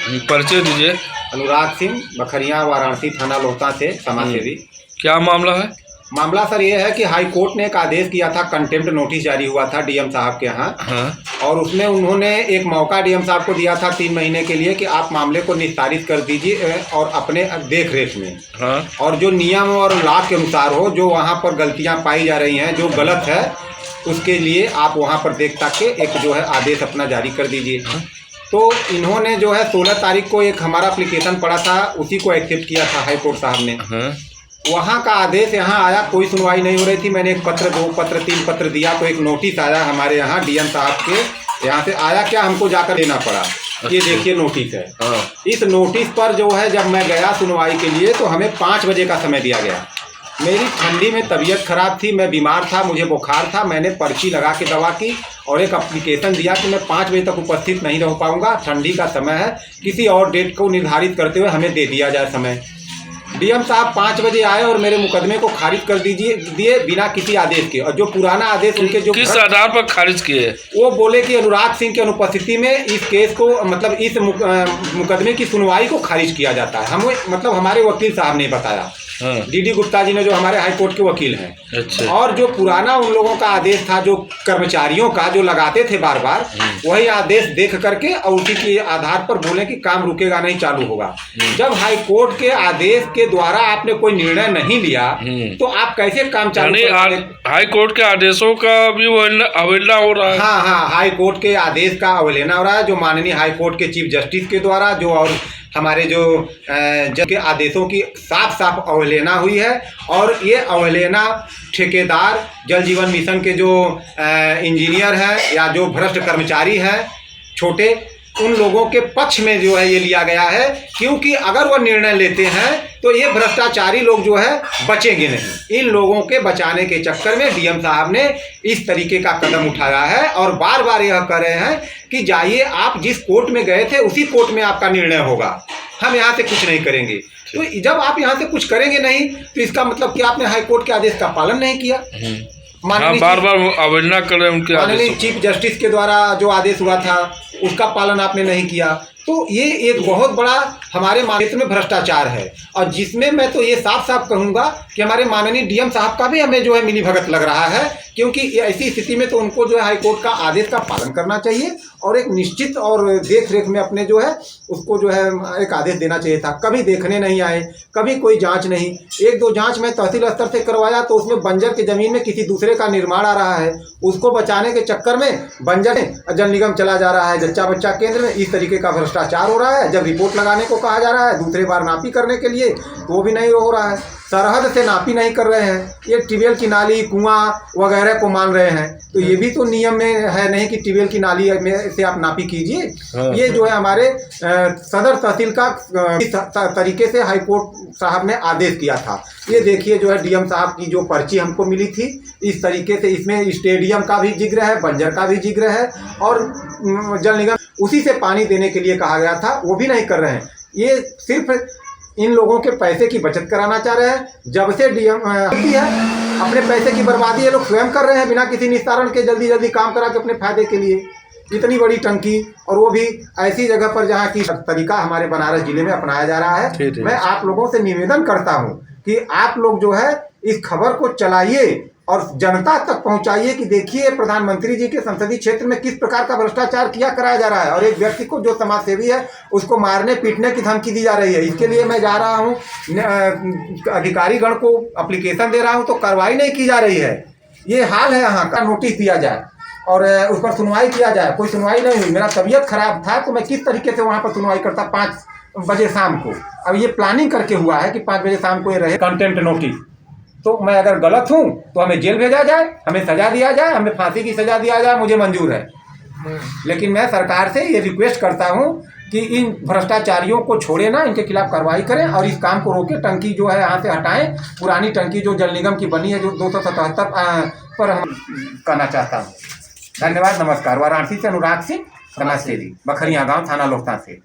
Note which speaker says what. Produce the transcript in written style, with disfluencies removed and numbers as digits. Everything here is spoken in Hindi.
Speaker 1: परिचय दीजिए।
Speaker 2: अनुराग सिंह, बखरिया, वाराणसी, थाना लोहता से समाज सेवी।
Speaker 1: क्या मामला है?
Speaker 2: मामला सर ये है कि हाई कोर्ट ने एक आदेश किया था, कंटेम्प्ट नोटिस जारी हुआ था डीएम साहब के यहाँ।
Speaker 1: हाँ।
Speaker 2: और उसमें उन्होंने एक मौका डीएम साहब को दिया था 3 महीने के लिए कि आप मामले को निस्तारित कर दीजिए और अपने देख रेख में।
Speaker 1: हाँ।
Speaker 2: और जो नियम और लॉ के अनुसार हो, जो वहाँ पर गलतियाँ पाई जा रही हैं, जो गलत है, उसके लिए आप वहाँ पर देख तक के एक जो है आदेश अपना जारी कर दीजिए। तो इन्होंने जो है 16 तारीख को एक हमारा एप्लीकेशन पड़ा था, उसी को एक्सेप्ट किया था हाई कोर्ट साहब ने। वहाँ का आदेश यहाँ आया, कोई सुनवाई नहीं हो रही थी। मैंने 1 पत्र, 2 पत्र, 3 पत्र दिया तो एक नोटिस आया हमारे यहाँ डीएम साहब के यहाँ से आया, क्या हमको जाकर देना पड़ा। ये देखिए नोटिस है। इस नोटिस पर जो है जब मैं गया सुनवाई के लिए तो हमें 5 बजे का समय दिया गया। मेरी ठंडी में तबीयत खराब थी, मैं बीमार था, मुझे बुखार था। मैंने पर्ची लगा के दवा की और एक एप्लीकेशन दिया कि मैं 5 बजे तक उपस्थित नहीं रह पाऊंगा, ठंडी का समय है, किसी और डेट को निर्धारित करते हुए हमें दे दिया जाए समय। डीएम साहब 5 बजे आए और मेरे मुकदमे को खारिज कर दिए बिना किसी आदेश के। और जो पुराना आदेश उनके जो
Speaker 1: किस आधार पर खारिज किए? वो
Speaker 2: बोले कि अनुराग सिंह की अनुपस्थिति में इस केस को, मतलब इस मुकदमे की सुनवाई को खारिज किया जाता है। हमें मतलब हमारे वकील साहब ने बताया, डीडी गुप्ता जी ने, जो हमारे हाई कोर्ट के वकील हैं।
Speaker 1: अच्छा।
Speaker 2: और जो पुराना उन लोगों का आदेश था, जो कर्मचारियों का जो लगाते थे बार बार, वही आदेश देख करके और उसी के आधार पर बोले कि काम रुकेगा नहीं, चालू होगा। जब हाई कोर्ट के आदेश के द्वारा आपने कोई निर्णय नहीं लिया तो आप कैसे काम चालू करेंगे?
Speaker 1: हाई कोर्ट के आदेशों का भी अवहेलना हो रहा है।
Speaker 2: हाँ, हाई कोर्ट के आदेश का अवहेलना हो रहा है, जो माननीय हाई कोर्ट के चीफ जस्टिस के द्वारा जो, और हमारे जो जज के आदेशों की साफ साफ अवहेलना हुई है। और ये अवहेलना ठेकेदार, जल जीवन मिशन के जो इंजीनियर हैं या जो भ्रष्ट कर्मचारी हैं छोटे, उन लोगों के पक्ष में जो है ये लिया गया है। क्योंकि अगर वो निर्णय लेते हैं तो ये भ्रष्टाचारी लोग जो है बचेंगे नहीं। इन लोगों के बचाने के चक्कर में डीएम साहब ने इस तरीके का कदम उठाया है और बार बार यह कह रहे हैं कि जाइए, आप जिस कोर्ट में गए थे उसी कोर्ट में आपका निर्णय होगा, हम यहाँ से कुछ नहीं करेंगे। तो जब आप यहाँ से कुछ करेंगे नहीं तो इसका मतलब कि आपने हाई कोर्ट के आदेश का पालन नहीं किया।
Speaker 1: बार बार अवहेलना कर रहे हैं उनके
Speaker 2: माननीय चीफ जस्टिस के द्वारा जो आदेश हुआ था उसका पालन आपने नहीं किया। तो ये एक बहुत बड़ा हमारे क्षेत्र में भ्रष्टाचार है। और जिसमें मैं तो ये साफ साफ कहूँगा कि हमारे माननीय डीएम साहब का भी हमें जो है मिलीभगत लग रहा है। क्योंकि ऐसी स्थिति में तो उनको जो है हाई कोर्ट का आदेश का पालन करना चाहिए और एक निश्चित और देख रेख में अपने जो है उसको जो है एक आदेश देना चाहिए था। कभी देखने नहीं आए, कभी कोई जांच नहीं। 1-2 जांच मैं तहसील स्तर से करवाया तो उसमें बंजर की ज़मीन में किसी दूसरे का निर्माण आ रहा है, उसको बचाने के चक्कर में बंजर जल निगम चला जा रहा है, जच्चा बच्चा केंद्र में। इस तरीके का भ्रष्टाचार हो रहा है। जब रिपोर्ट लगाने को कहा जा रहा है दूसरे बार नापी करने के लिए तो वो भी नहीं हो रहा है। सरहद से नापी नहीं कर रहे हैं, ये ट्यूबवेल की नाली, कुआं वगैरह को मान रहे हैं। तो ये भी तो नियम में है नहीं कि ट्यूबवेल की नाली में से आप नापी कीजिए। ये जो है हमारे सदर तहसील का तरीके से हाई कोर्ट साहब ने आदेश किया था। ये देखिए जो है डीएम साहब की जो पर्ची हमको मिली थी, इस तरीके से इसमें स्टेडियम का भी जिक्र है, बंजर का भी जिक्र है और जल निगम उसी से पानी देने के लिए कहा गया था, वो भी नहीं कर रहे हैं। ये सिर्फ इन लोगों के पैसे की बचत कराना चाह रहे हैं। जब से डीएम है अपने पैसे की बर्बादी ये लोग स्वयं कर रहे हैं बिना किसी निस्तारण के, जल्दी जल्दी काम करा के अपने फायदे के लिए। इतनी बड़ी टंकी, और वो भी ऐसी जगह पर जहाँ की तरीका हमारे बनारस जिले में अपनाया जा रहा है। मैं आप लोगों से निवेदन करता हूँ कि आप लोग जो है इस खबर को चलाइए और जनता तक पहुंचाइए कि देखिए प्रधानमंत्री जी के संसदीय क्षेत्र में किस प्रकार का भ्रष्टाचार किया कराया जा रहा है। और एक व्यक्ति को जो समाज सेवी है उसको मारने पीटने की धमकी दी जा रही है। इसके लिए मैं जा रहा हूँ, अधिकारी गण को एप्लीकेशन दे रहा हूँ तो कार्रवाई नहीं की जा रही है। ये हाल है यहाँ का। नोटिस दिया जाए और उस पर सुनवाई किया जाए, कोई सुनवाई नहीं हुई। मेरा तबीयत खराब था तो मैं किस तरीके से वहाँ पर सुनवाई करता 5 बजे शाम को। अब ये प्लानिंग करके हुआ है कि 5 बजे शाम को ये रहे कंटेम्प्ट नोटिस। तो मैं अगर गलत हूँ तो हमें जेल भेजा जाए, हमें सजा दिया जाए, हमें फांसी की सजा दिया जाए, मुझे मंजूर है। लेकिन मैं सरकार से ये रिक्वेस्ट करता हूँ कि इन भ्रष्टाचारियों को छोड़े ना, इनके खिलाफ कार्रवाई करें और इस काम को रोके। टंकी जो है यहाँ से हटाएं, पुरानी टंकी जो जल निगम की बनी है जो 277 पर हम करना चाहता हूँ। धन्यवाद, नमस्कार। वाराणसी से अनुराग सिंह, समाज सेवी, बखरिया गाँव, थाना लोहता से।